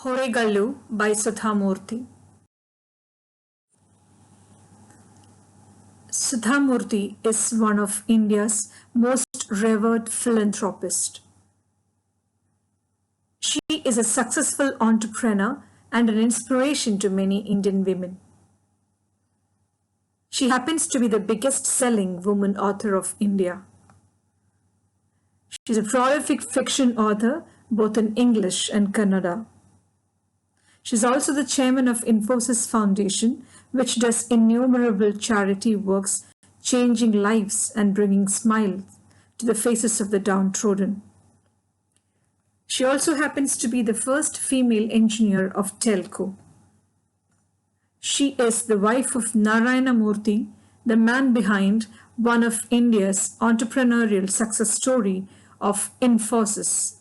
Horegallu by Sudha Murthy. Sudha Murthy is one of India's most revered philanthropists. She is a successful entrepreneur and an inspiration to many Indian women. She happens to be the biggest selling woman author of India. She is a prolific fiction author both in English and Kannada. She is also the chairman of Infosys Foundation, which does innumerable charity works, changing lives and bringing smiles to the faces of the downtrodden. She also happens to be the first female engineer of telco. She is the wife of Narayana Murthy, the man behind one of India's entrepreneurial success story of Infosys.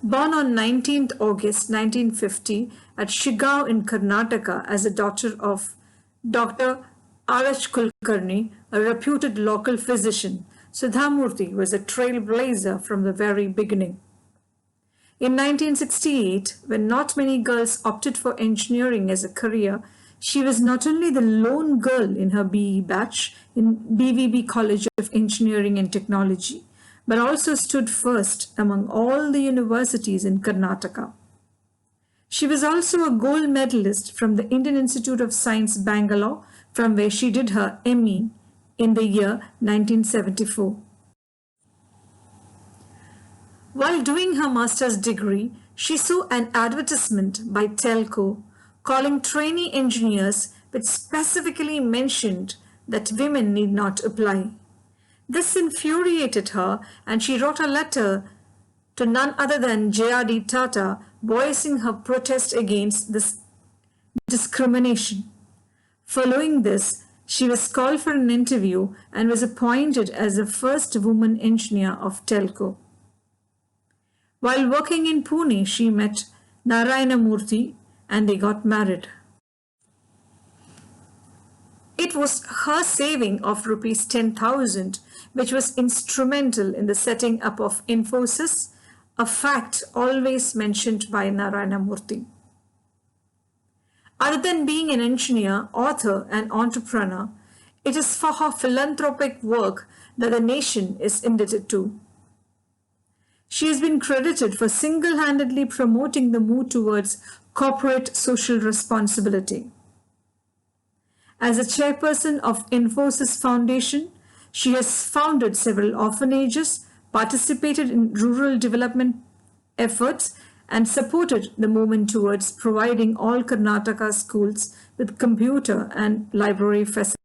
Born on 19th August 1950 at Shigaon in Karnataka as a daughter of Dr. R.H. Kulkarni, a reputed local physician, Sudha Murthy was a trailblazer from the very beginning. In 1968, when not many girls opted for engineering as a career, she was not only the lone girl in her BE batch in BVB College of Engineering and Technology, but also stood first among all the universities in Karnataka. She was also a gold medalist from the Indian Institute of Science, Bangalore, from where she did her ME in the year 1974. While doing her master's degree, she saw an advertisement by Telco calling trainee engineers, which specifically mentioned that women need not apply. This infuriated her, and she wrote a letter to none other than J.R.D. Tata, voicing her protest against this discrimination. Following this, she was called for an interview and was appointed as the first woman engineer of Telco. While working in Pune, she met Narayana Murthy and they got married. It was her saving of rupees 10,000 which was instrumental in the setting up of Infosys, a fact always mentioned by Narayana Murthy. Other than being an engineer, author, and entrepreneur, it is for her philanthropic work that the nation is indebted to. She has been credited for single-handedly promoting the move towards corporate social responsibility. As a chairperson of Infosys Foundation, she has founded several orphanages, participated in rural development efforts, and supported the movement towards providing all Karnataka schools with computer and library facilities.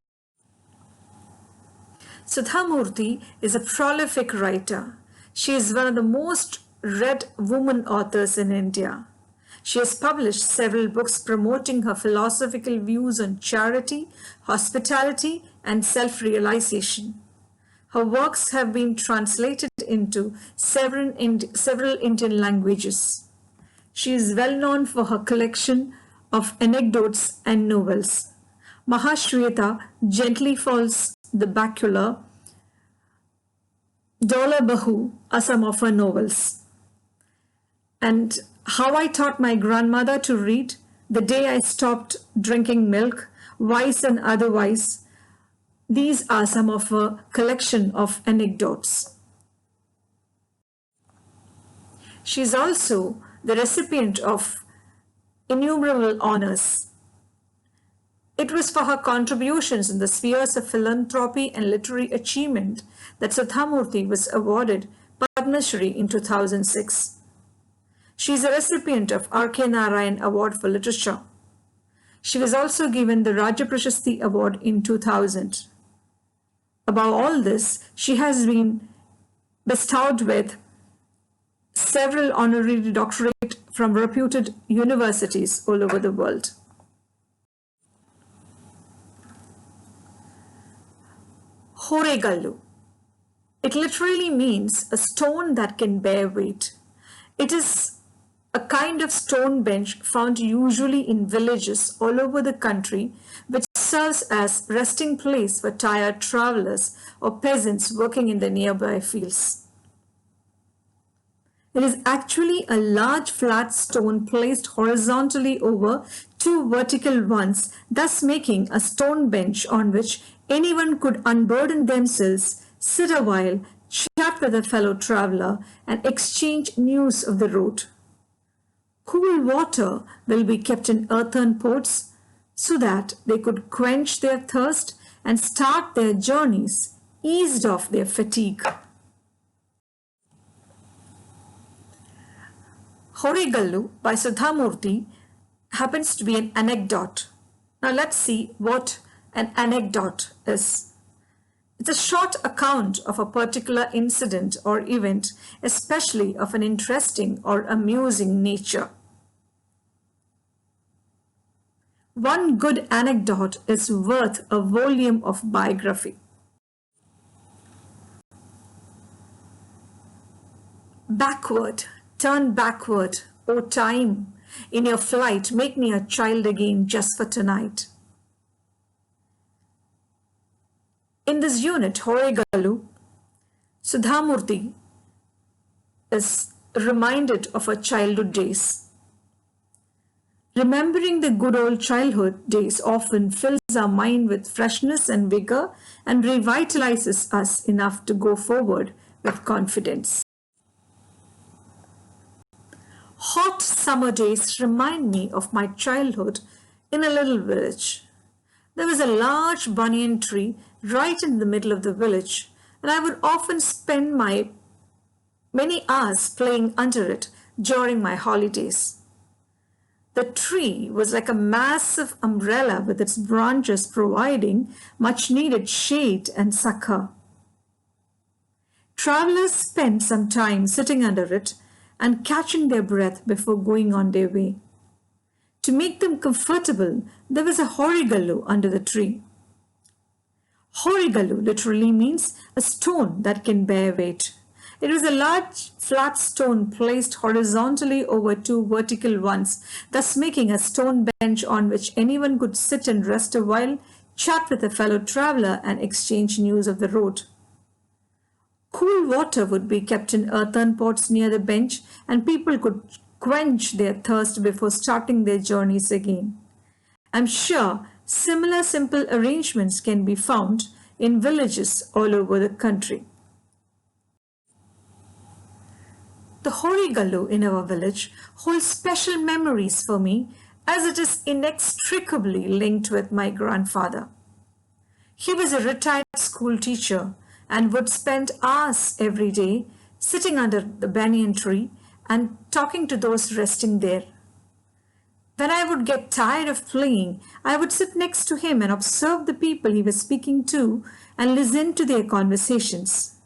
Sudha Murthy is a prolific writer. She is one of the most read women authors in India. She has published several books promoting her philosophical views on charity, hospitality, and self-realization. Her works have been translated into several Indian languages. She is well known for her collection of anecdotes and novels. Mahashweta gently falls the bacula. Dola Bahu are some of her novels. And How I Taught My Grandmother to Read, The Day I Stopped Drinking Milk, Wise and Otherwise. These are some of her collection of anecdotes. She is also the recipient of innumerable honors. It was for her contributions in the spheres of philanthropy and literary achievement that Sudha Murthy was awarded Padma Shri in 2006. She is a recipient of R.K. Narayan Award for Literature. She was also given the Rajya Prashasti Award in 2000. Above all this, she has been bestowed with several honorary doctorates from reputed universities all over the world. Horegallu. It literally means a stone that can bear weight. It is a kind of stone bench found usually in villages all over the country, which serves as resting place for tired travelers or peasants working in the nearby fields. It is actually a large flat stone placed horizontally over two vertical ones, thus making a stone bench on which anyone could unburden themselves, sit a while, chat with a fellow traveler, and exchange news of the road. Cool water will be kept in earthen pots so that they could quench their thirst and start their journeys, eased of their fatigue. Horegallu by Sudha Murthy happens to be an anecdote. Now let's see what an anecdote is. It's a short account of a particular incident or event, especially of an interesting or amusing nature. One good anecdote is worth a volume of biography. Backward, turn backward, O time, in your flight, make me a child again just for tonight. In this unit, Horegallu, Sudha Murthy is reminded of her childhood days. Remembering the good old childhood days often fills our mind with freshness and vigor and revitalizes us enough to go forward with confidence. Hot summer days remind me of my childhood in a little village. There was a large banyan tree right in the middle of the village, and I would often spend my many hours playing under it during my holidays. The tree was like a massive umbrella with its branches providing much needed shade and succor. Travelers spent some time sitting under it and catching their breath before going on their way. To make them comfortable, there was a horegallu under the tree. Horegallu literally means a stone that can bear weight. It was a large flat stone placed horizontally over two vertical ones, thus making a stone bench on which anyone could sit and rest a while, chat with a fellow traveler, and exchange news of the road. Cool water would be kept in earthen pots near the bench, and people could quench their thirst before starting their journeys again. I'm sure similar simple arrangements can be found in villages all over the country. The Horegallu in our village holds special memories for me as it is inextricably linked with my grandfather. He was a retired school teacher and would spend hours every day sitting under the banyan tree and talking to those resting there. When I would get tired of playing, I would sit next to him and observe the people he was speaking to and listen to their conversations.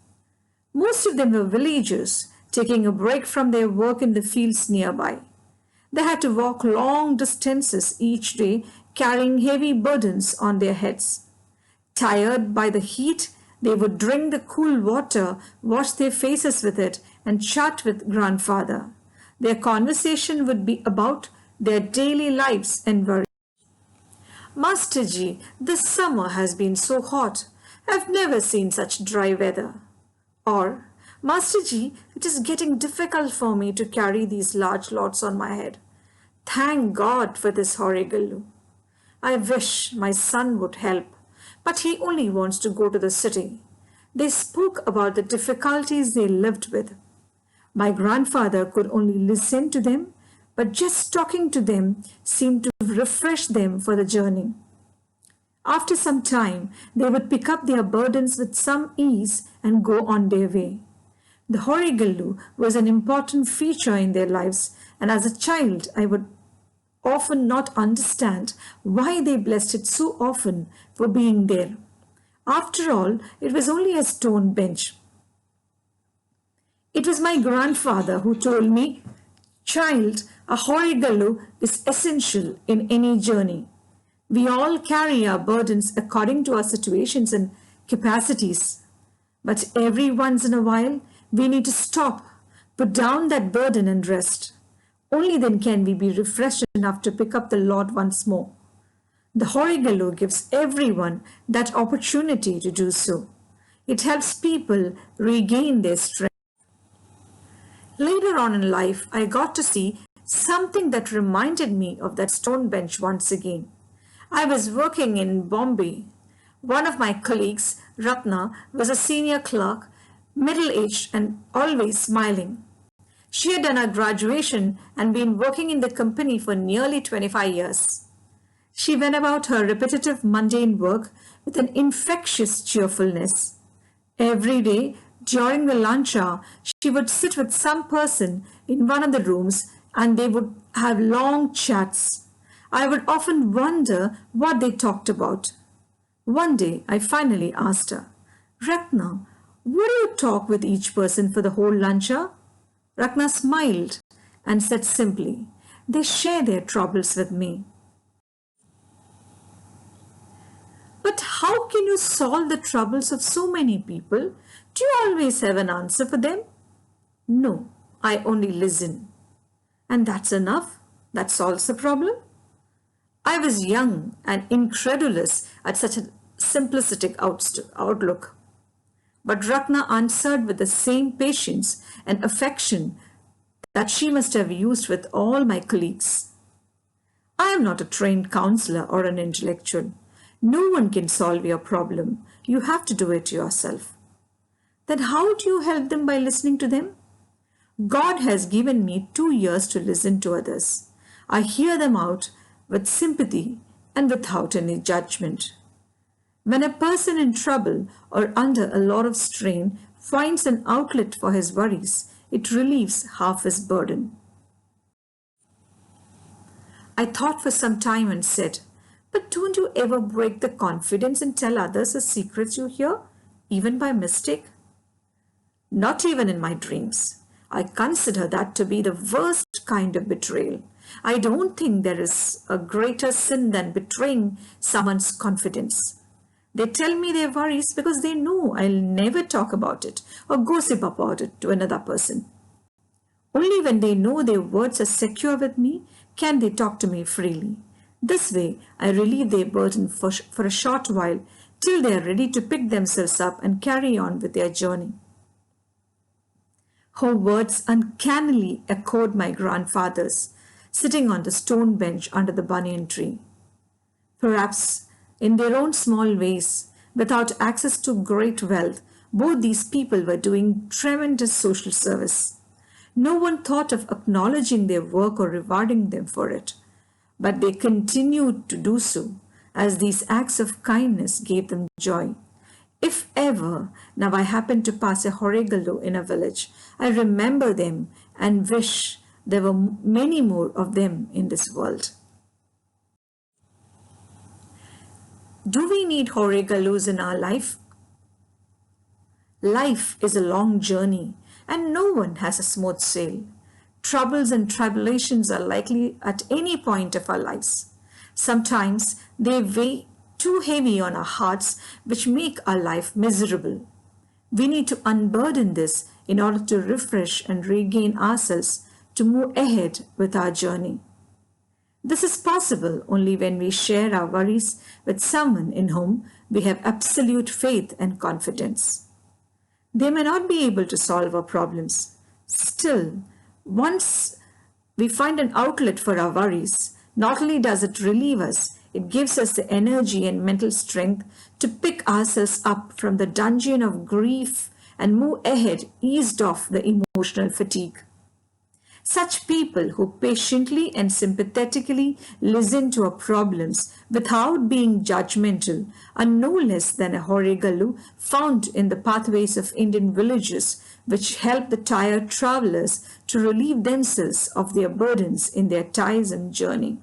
Most of them were villagers taking a break from their work in the fields nearby. They had to walk long distances each day, carrying heavy burdens on their heads. Tired by the heat, they would drink the cool water, wash their faces with it, and chat with grandfather. Their conversation would be about their daily lives and worries. Master Ji, this summer has been so hot. I've never seen such dry weather. Or, Master Ji, it is getting difficult for me to carry these large loads on my head. Thank God for this Horegallu. I wish my son would help, but he only wants to go to the city. They spoke about the difficulties they lived with. My grandfather could only listen to them, but just talking to them seemed to refresh them for the journey. After some time, they would pick up their burdens with some ease and go on their way. The Horegallu was an important feature in their lives, and as a child, I would often not understand why they blessed it so often for being there. After all, it was only a stone bench. It was my grandfather who told me, "Child, a Horegallu is essential in any journey. We all carry our burdens according to our situations and capacities. But every once in a while, we need to stop, put down that burden and rest. Only then can we be refreshed enough to pick up the load once more. The Horegallu gives everyone that opportunity to do so. It helps people regain their strength." Later on in life, I got to see something that reminded me of that stone bench once again. I was working in Bombay. One of my colleagues, Ratna, was a senior clerk, middle aged and always smiling. She had done her graduation and been working in the company for nearly 25 years. She went about her repetitive, mundane work with an infectious cheerfulness. Every day, during the lunch hour, she would sit with some person in one of the rooms and they would have long chats. I would often wonder what they talked about. One day, I finally asked her, Ratna, would you talk with each person for the whole lunch hour? Ratna smiled and said simply, they share their troubles with me. But how can you solve the troubles of so many people? Do you always have an answer for them? No, I only listen. And that's enough? That solves the problem? I was young and incredulous at such a simplistic outlook. But Ratna answered with the same patience and affection that she must have used with all my colleagues. I am not a trained counselor or an intellectual. No one can solve your problem. You have to do it yourself. Then how do you help them by listening to them? God has given me 2 years to listen to others. I hear them out with sympathy and without any judgment. When a person in trouble or under a lot of strain finds an outlet for his worries, it relieves half his burden. I thought for some time and said, but don't you ever break the confidence and tell others the secrets you hear, even by mistake? Not even in my dreams. I consider that to be the worst kind of betrayal. I don't think there is a greater sin than betraying someone's confidence. They tell me their worries because they know I'll never talk about it or gossip about it to another person. Only when they know their words are secure with me can they talk to me freely. This way, I relieve their burden for a short while till they are ready to pick themselves up and carry on with their journey. Her words uncannily echoed my grandfather's, sitting on the stone bench under the banyan tree. Perhaps, in their own small ways, without access to great wealth, both these people were doing tremendous social service. No one thought of acknowledging their work or rewarding them for it, but they continued to do so, as these acts of kindness gave them joy. If ever now I happen to pass a Horegallu in a village, I remember them and wish there were many more of them in this world. Do we need Horegallus in our life? Life is a long journey and no one has a smooth sail. Troubles and tribulations are likely at any point of our lives. Sometimes they weigh too heavy on our hearts, which make our life miserable. We need to unburden this in order to refresh and regain ourselves to move ahead with our journey. This is possible only when we share our worries with someone in whom we have absolute faith and confidence. They may not be able to solve our problems. Still, once we find an outlet for our worries, not only does it relieve us, it gives us the energy and mental strength to pick ourselves up from the dungeon of grief and move ahead, eased off the emotional fatigue. Such people who patiently and sympathetically listen to our problems without being judgmental are no less than a Horegallu found in the pathways of Indian villages, which help the tired travelers to relieve themselves of their burdens in their tiresome journey.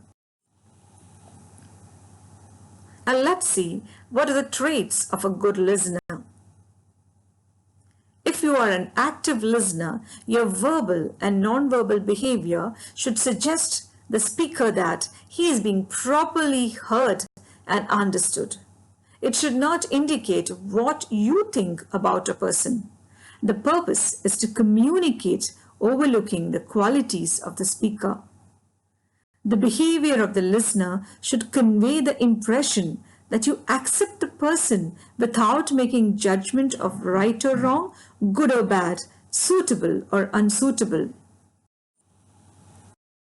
And let's see what are the traits of a good listener. If you are an active listener, your verbal and non-verbal behavior should suggest the speaker that he is being properly heard and understood. It should not indicate what you think about a person. The purpose is to communicate, overlooking the qualities of the speaker. The behavior of the listener should convey the impression that you accept the person without making judgment of right or wrong, good or bad, Suitable or unsuitable